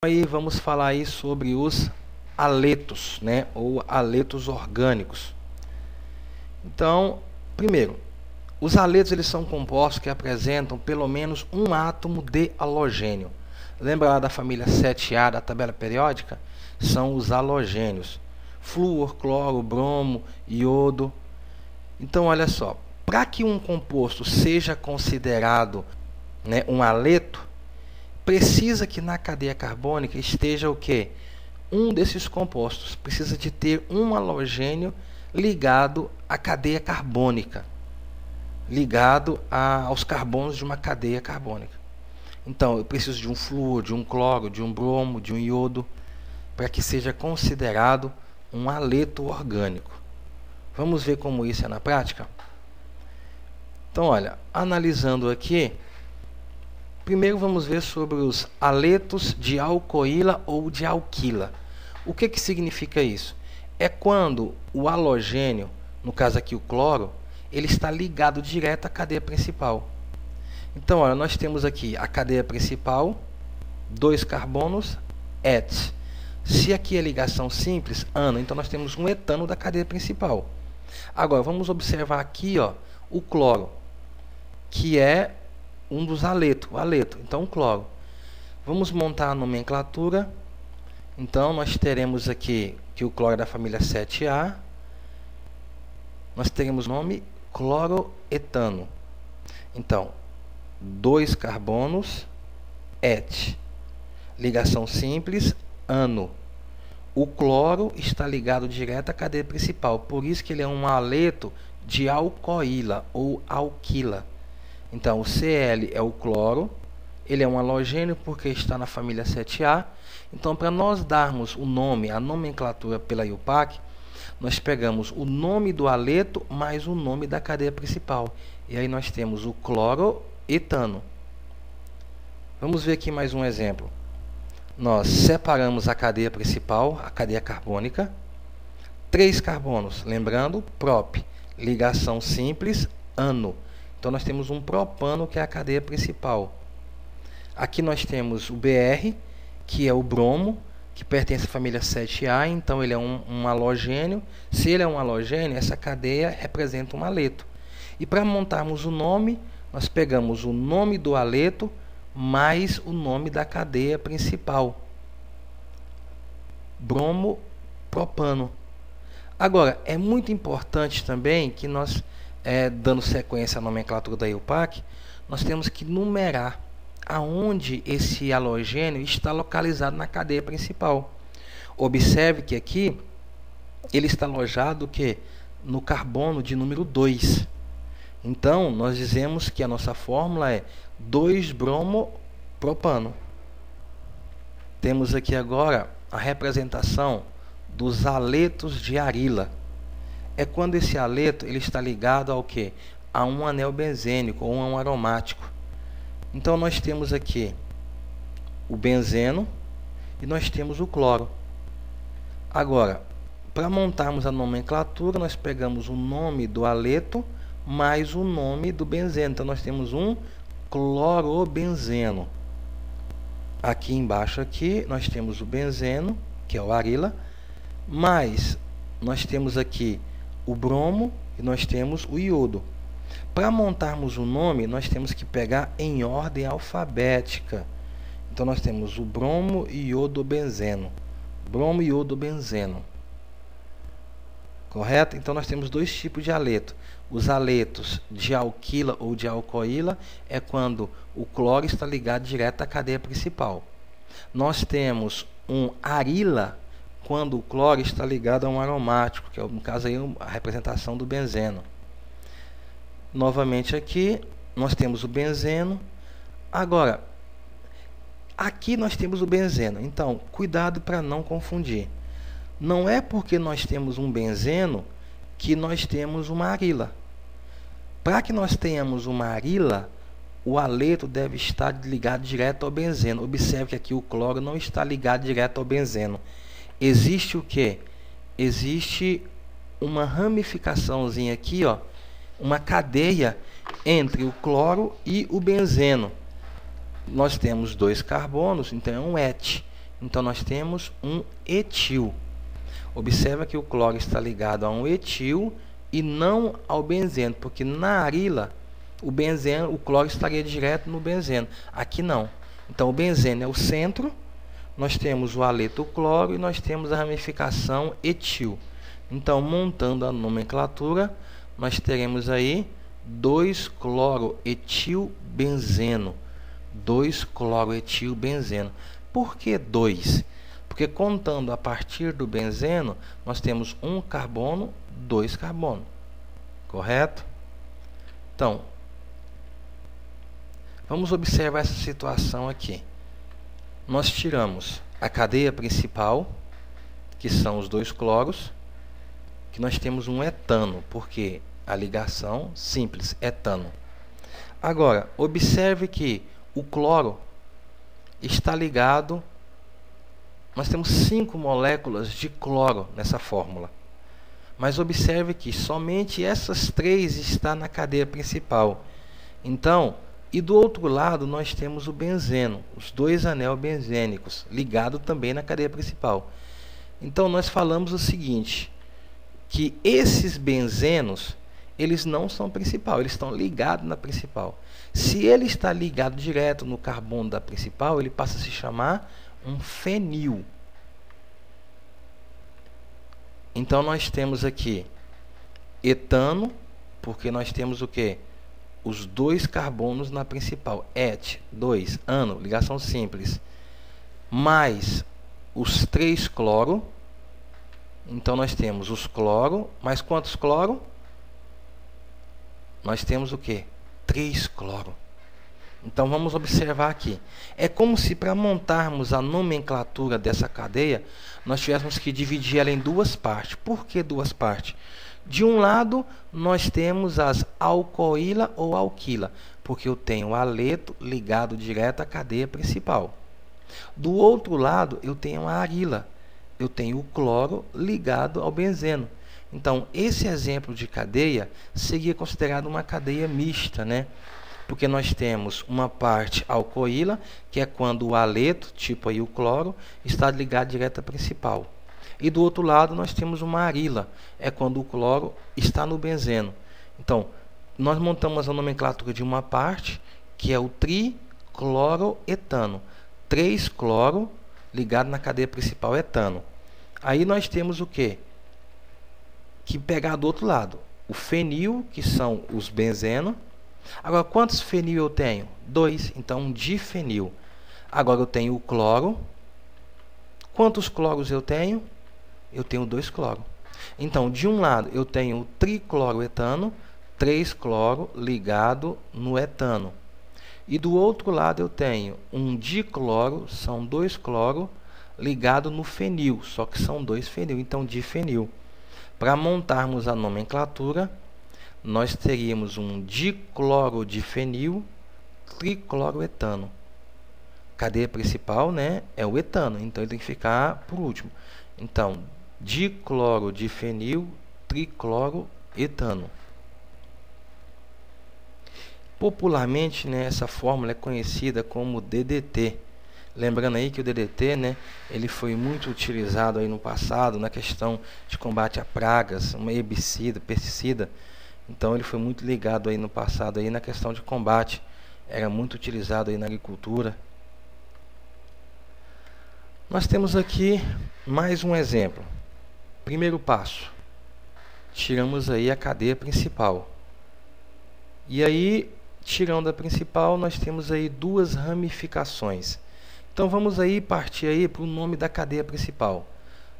Aí vamos falar aí sobre os haletos, né, ou haletos orgânicos. Então, primeiro, os haletos eles são compostos que apresentam pelo menos um átomo de halogênio. Lembra lá da família 7A da tabela periódica? São os halogênios. Flúor, cloro, bromo, iodo. Então, olha só, para que um composto seja considerado, né, um haleto, precisa que na cadeia carbônica esteja o quê? Um desses compostos. Precisa de ter um halogênio ligado à cadeia carbônica, ligado aos carbonos de uma cadeia carbônica. Então, eu preciso de um flúor, de um cloro, de um bromo, de um iodo, para que seja considerado um haleto orgânico. Vamos ver como isso é na prática? Então, olha, analisando aqui, primeiro vamos ver sobre os haletos de alcoíla ou de alquila. O que significa isso? É quando o halogênio, no caso aqui o cloro, ele está ligado direto à cadeia principal. Então, olha, nós temos aqui a cadeia principal, 2 carbonos, et. Se aqui é ligação simples, ano, então nós temos um etano da cadeia principal. Agora, vamos observar aqui, ó, o cloro, que é um dos haletos, o haleto, então o cloro. Vamos montar a nomenclatura. Então, nós teremos aqui que o cloro é da família 7A. Nós teremos o nome cloroetano. Então, 2 carbonos, et. Ligação simples, ano. O cloro está ligado direto à cadeia principal, por isso que ele é um haleto de alcoíla ou alquila. Então, o Cl é o cloro, ele é um halogênio porque está na família 7A. Então, para nós darmos o nome, a nomenclatura pela IUPAC, nós pegamos o nome do haleto mais o nome da cadeia principal. E aí nós temos o cloroetano. Vamos ver aqui mais um exemplo. Nós separamos a cadeia principal, a cadeia carbônica, 3 carbonos, lembrando, prop, ligação simples, ano. Então, nós temos um propano, que é a cadeia principal. Aqui nós temos o Br, que é o bromo, que pertence à família 7A, então ele é um halogênio. Se ele é um halogênio, essa cadeia representa um haleto. E para montarmos o nome, nós pegamos o nome do haleto mais o nome da cadeia principal. Bromo, propano. Agora, é muito importante também que nós, dando sequência à nomenclatura da IUPAC, nós temos que numerar aonde esse halogênio está localizado na cadeia principal. Observe que aqui ele está alojado no carbono de número 2. Então, nós dizemos que a nossa fórmula é 2-bromo-propano. Temos aqui agora a representação dos haletos de arila. É quando esse haleto ele está ligado ao quê? A um anel benzênico ou a um aromático. Então, nós temos aqui o benzeno e nós temos o cloro. Agora, para montarmos a nomenclatura, nós pegamos o nome do haleto mais o nome do benzeno. Então, nós temos um clorobenzeno. Aqui embaixo nós temos o benzeno, que é o arila, mas nós temos aqui o bromo e nós temos o iodo. Para montarmos o nome, nós temos que pegar em ordem alfabética. Então, nós temos o bromo e iodo-benzeno. Bromo e iodo-benzeno. Correto? Então, nós temos 2 tipos de haleto. Os haletos de alquila ou de alcoíla é quando o cloro está ligado direto à cadeia principal. Nós temos um arila quando o cloro está ligado a um aromático, que é, no caso, aí, a representação do benzeno. Novamente aqui, nós temos o benzeno. Agora, aqui nós temos o benzeno. Então, cuidado para não confundir. Não é porque nós temos um benzeno que nós temos uma arila. Para que nós tenhamos uma arila, o haleto deve estar ligado direto ao benzeno. Observe que aqui o cloro não está ligado direto ao benzeno. Existe o quê? Existe uma ramificaçãozinha aqui, ó, uma cadeia entre o cloro e o benzeno. Nós temos 2 carbonos, então é um et. Então nós temos um etil. Observa que o cloro está ligado a um etil e não ao benzeno, porque na arila o cloro estaria direto no benzeno. Aqui não. Então o benzeno é o centro, nós temos o aleto cloro e nós temos a ramificação etil. Então, montando a nomenclatura, nós teremos aí 2-cloroetilbenzeno. 2-cloroetilbenzeno. Por que 2? Porque contando a partir do benzeno, nós temos um carbono, 2 carbono. Correto? Então, vamos observar essa situação aqui. Nós tiramos a cadeia principal, que são os 2 cloros, que nós temos um etano, porque a ligação simples, etano. Agora, observe que o cloro está ligado, nós temos 5 moléculas de cloro nessa fórmula. Mas observe que somente essas 3 estão na cadeia principal. Então, e do outro lado nós temos o benzeno, os 2 anel benzênicos, ligado também na cadeia principal. Então nós falamos o seguinte, que esses benzenos, eles não são principal, eles estão ligados na principal. Se ele está ligado direto no carbono da principal, ele passa a se chamar um fenil. Então nós temos aqui etano, porque nós temos o quê? Os 2 carbonos na principal, et, 2, ano, ligação simples, mais os 3 cloro. Então nós temos os cloro, mais quantos cloro? Nós temos o que? 3 cloro. Então vamos observar aqui. É como se para montarmos a nomenclatura dessa cadeia, nós tivéssemos que dividir ela em 2 partes. Por que 2 partes? De um lado, nós temos as alcoíla ou alquila, porque eu tenho o aleto ligado direto à cadeia principal. Do outro lado, eu tenho a arila, eu tenho o cloro ligado ao benzeno. Então, esse exemplo de cadeia seria considerado uma cadeia mista, né? Porque nós temos uma parte alcoíla, que é quando o aleto, tipo aí o cloro, está ligado direto à principal. E do outro lado nós temos uma arila, é quando o cloro está no benzeno. Então, nós montamos a nomenclatura de uma parte, que é o tricloroetano. 3 cloro ligado na cadeia principal etano. Aí nós temos o quê? Que pegar do outro lado. O fenil, que são os benzeno. Agora, quantos fenil eu tenho? 2, então difenil. Agora eu tenho o cloro. Quantos cloros eu tenho? Eu tenho 2 cloro. Então, de um lado eu tenho o tricloroetano, 3 cloro ligado no etano. E do outro lado eu tenho um dicloro, são 2 cloro ligado no fenil, só que são 2 fenil, então difenil. Para montarmos a nomenclatura, nós teríamos um diclorodifenil, tricloroetano. Cadeia principal, né, é o etano, então ele tem que ficar por último. Então, diclorodifenil, tricloroetano. Popularmente, né, essa fórmula é conhecida como DDT. Lembrando aí que o DDT, né, ele foi muito utilizado aí no passado na questão de combate a pragas, um herbicida, pesticida. Então ele foi muito ligado aí no passado aí na questão de combate. Era muito utilizado aí na agricultura. Nós temos aqui mais um exemplo. Primeiro passo. Tiramos aí a cadeia principal. E aí, tirando a principal, nós temos aí 2 ramificações. Então vamos aí partir aí para o nome da cadeia principal.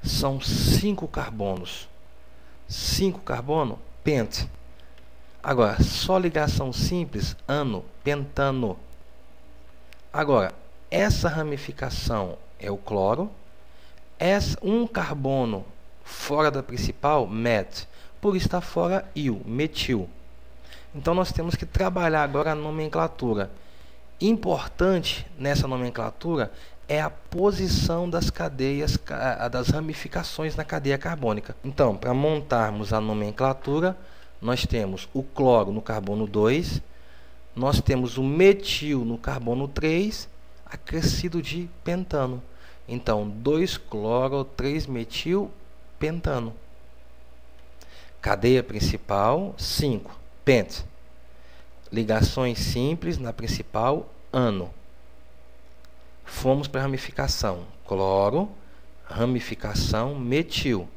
São 5 carbonos. 5 carbono, pent. Agora, só ligação simples, ano, pentano. Agora, essa ramificação é o cloro. Um carbono fora da principal, met. Por estar fora, il, metil. Então nós temos que trabalhar agora a nomenclatura. Importante nessa nomenclatura é a posição das cadeias, das ramificações na cadeia carbônica. Então, para montarmos a nomenclatura, nós temos o cloro no carbono 2, nós temos o metil no carbono 3, acrescido de pentano. Então, 2-cloro, 3-metil-pentano. Cadeia principal, 5. Pent. Ligações simples na principal, ano. Fomos para a ramificação. Cloro, ramificação, metil.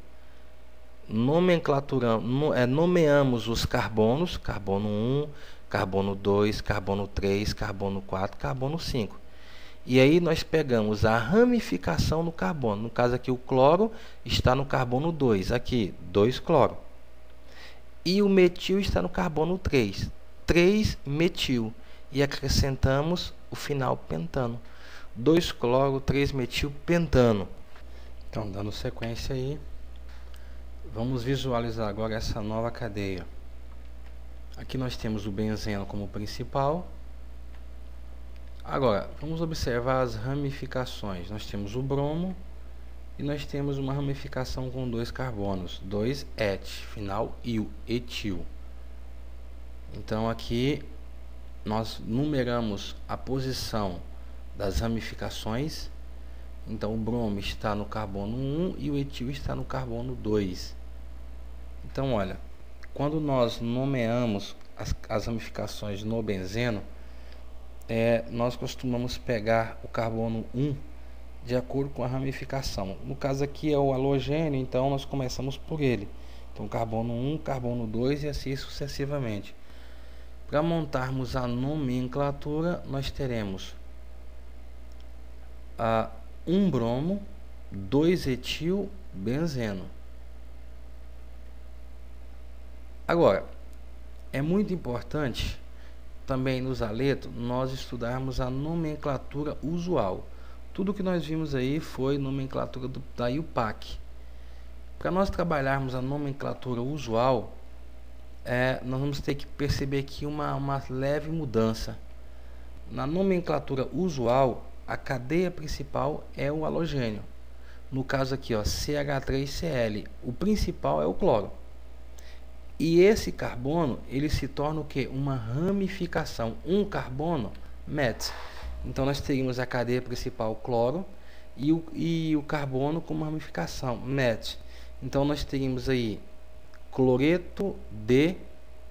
Nomeamos os carbonos, carbono 1, carbono 2, carbono 3, carbono 4, carbono 5. E aí nós pegamos a ramificação no carbono. No caso aqui o cloro está no carbono 2, aqui 2-cloro. E o metil está no carbono 3, 3-metil. E acrescentamos o final pentano. 2-cloro, 3-metil-pentano. Então, dando sequência aí, vamos visualizar agora essa nova cadeia. Aqui nós temos o benzeno como principal. Agora, vamos observar as ramificações. Nós temos o bromo e nós temos uma ramificação com 2 carbonos, 2-et, final il, etil. Então aqui nós numeramos a posição das ramificações. Então o bromo está no carbono 1 e o etil está no carbono 2. Então olha, quando nós nomeamos as ramificações no benzeno, nós costumamos pegar o carbono 1 de acordo com a ramificação. No caso aqui é o halogênio, então nós começamos por ele. Então carbono 1, carbono 2 e assim sucessivamente. Para montarmos a nomenclatura, nós teremos 1 bromo, 2 etil, benzeno. Agora, é muito importante também nos haletos nós estudarmos a nomenclatura usual. Tudo que nós vimos aí foi nomenclatura da IUPAC. Para nós trabalharmos a nomenclatura usual, nós vamos ter que perceber aqui uma leve mudança. Na nomenclatura usual, a cadeia principal é o halogênio. No caso aqui, ó, CH3Cl, o principal é o cloro. E esse carbono, ele se torna o que? Uma ramificação. Um carbono, met. Então nós teríamos a cadeia principal cloro e o carbono como ramificação, met. Então nós teríamos aí cloreto de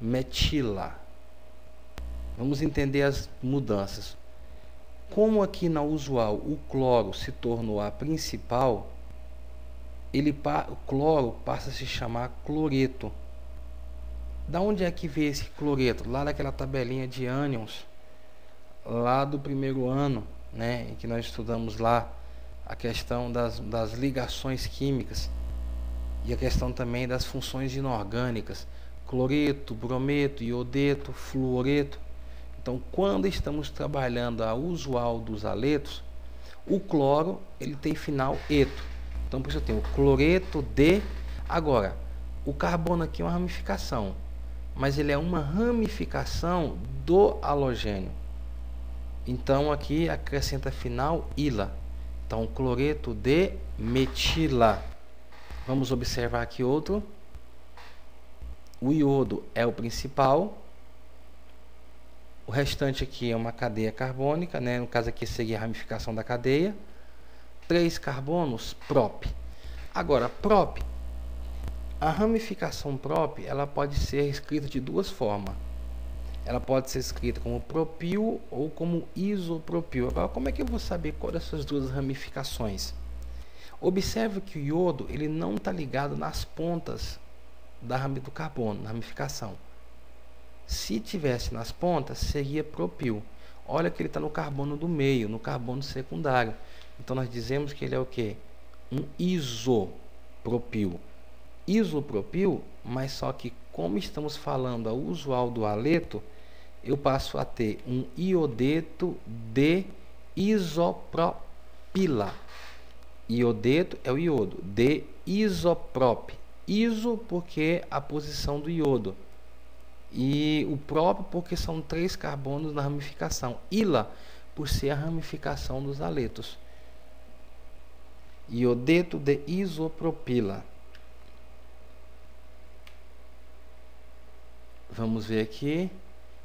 metila. Vamos entender as mudanças. Como aqui na usual o cloro se tornou a principal, o cloro passa a se chamar cloreto. Da onde é que veio esse cloreto? Lá daquela tabelinha de ânions, lá do primeiro ano, né, em que nós estudamos lá a questão das ligações químicas e a questão também das funções inorgânicas, cloreto, brometo, iodeto, fluoreto. Então, quando estamos trabalhando a usual dos haletos, o cloro ele tem final eto. Então, por isso eu tenho o cloreto de. Agora, o carbono aqui é uma ramificação, mas ele é uma ramificação do halogênio. Então aqui acrescenta final ila. Então cloreto de metila. Vamos observar aqui outro. O iodo é o principal. O restante aqui é uma cadeia carbônica, né? No caso aqui seria a ramificação da cadeia. 3 carbonos, prop. Agora, prop. A ramificação prop, ela pode ser escrita de duas formas. Ela pode ser escrita como propil ou como isopropil. Agora, como é que eu vou saber qual dessas duas ramificações? Observe que o iodo ele não está ligado nas pontas do carbono, na ramificação. Se tivesse nas pontas, seria propil. Olha que ele está no carbono do meio, no carbono secundário. Então, nós dizemos que ele é o quê? Um isopropil. Isopropil, mas só que como estamos falando a usual do haleto, eu passo a ter um iodeto de isopropila. Iodeto é o iodo, de isoprop. Iso porque a posição do iodo. E o próprio porque são 3 carbonos na ramificação. Ila por ser a ramificação dos haletos. Iodeto de isopropila. Vamos ver aqui.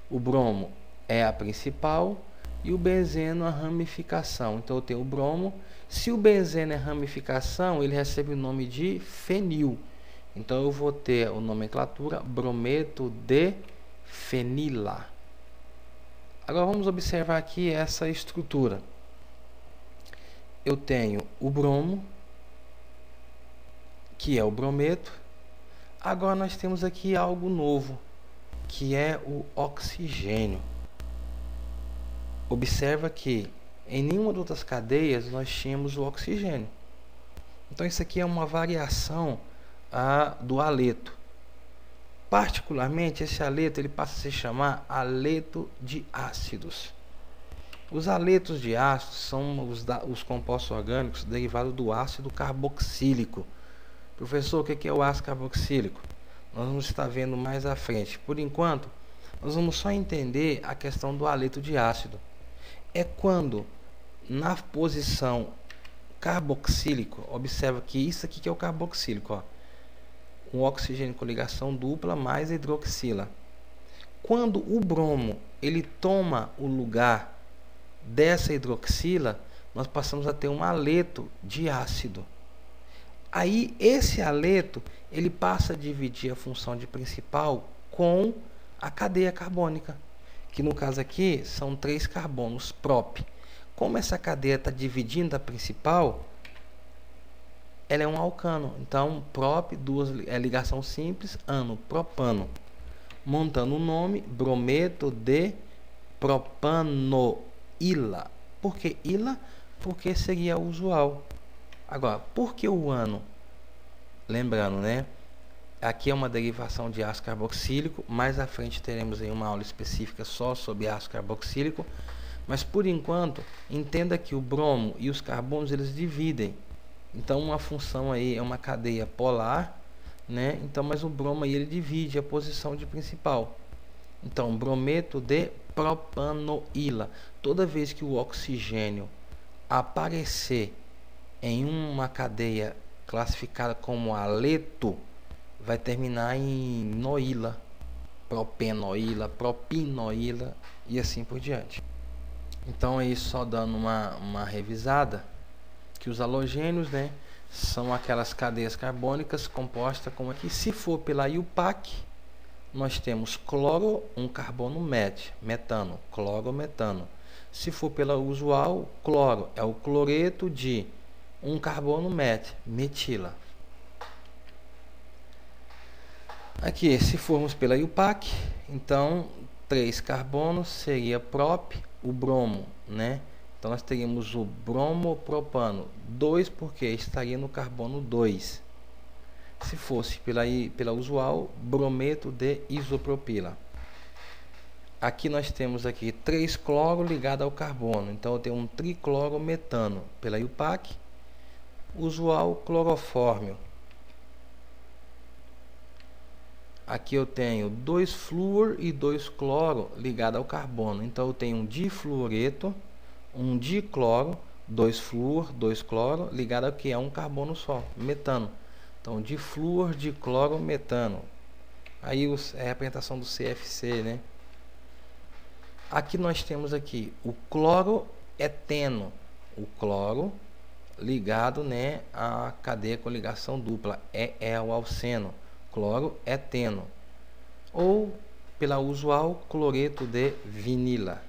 O bromo é a principal. e o benzeno a ramificação. Então eu tenho o bromo. Se o benzeno é ramificação, ele recebe o nome de fenil. Então eu vou ter a nomenclatura brometo de fenila. Agora vamos observar aqui essa estrutura. Eu tenho o bromo, que é o brometo. Agora nós temos aqui algo novo, que é o oxigênio. Observa que em nenhuma das outras cadeias nós tínhamos o oxigênio. Então isso aqui é uma variação do haleto. Particularmente esse haleto ele passa a se chamar haleto de ácidos. Os haletos de ácidos são os compostos orgânicos derivados do ácido carboxílico. Professor, o que é o ácido carboxílico? Nós vamos estar vendo mais à frente. Por enquanto, nós vamos só entender a questão do haleto de ácido. É quando, na posição carboxílico, observa que isso aqui que é o carboxílico, ó, um oxigênio com ligação dupla mais hidroxila. Quando o bromo ele toma o lugar dessa hidroxila, nós passamos a ter um haleto de ácido. Aí esse haleto ele passa a dividir a função de principal com a cadeia carbônica, que no caso aqui são 3 carbonos prop. Como essa cadeia está dividindo a principal, ela é um alcano. Então prop, é ligação simples, ano, propano, montando o nome brometo de propanoíla. Por que ila? Porque seria usual. Agora, por que o ano? Lembrando, né? Aqui é uma derivação de ácido carboxílico. Mais à frente teremos aí uma aula específica só sobre ácido carboxílico. Mas por enquanto, entenda que o bromo e os carbonos eles dividem. Então uma função aí é uma cadeia polar, né? Então, mas o bromo aí ele divide a posição de principal. Então, brometo de propanoíla. Toda vez que o oxigênio aparecer em uma cadeia classificada como haleto, vai terminar em noíla, propenoíla, propinoíla e assim por diante. Então aí só dando uma revisada, que os halogênios, né, são aquelas cadeias carbônicas compostas como aqui. Se for pela IUPAC, nós temos cloro, um carbono metano, clorometano. Se for pela usual, cloro é o cloreto de um carbono metila. Aqui, se formos pela IUPAC, então 3 carbonos seria prop, o bromo, né? Então nós teríamos o bromopropano 2, porque estaria no carbono 2. Se fosse pela usual, brometo de isopropila. Aqui nós temos aqui 3 cloro ligado ao carbono, então eu tenho um triclorometano pela IUPAC, usual clorofórmio. Aqui eu tenho 2 flúor e 2 cloro ligado ao carbono, então eu tenho um difluoreto, um dicloro, 2 flúor, 2 cloro ligado ao que é um carbono só, metano. Então difluor, dicloro, metano. Aí é a representação do CFC, né? Aqui nós temos aqui o cloroeteno, o cloro ligado, né, à cadeia com ligação dupla, é o alceno, cloroeteno, ou pela usual cloreto de vinila.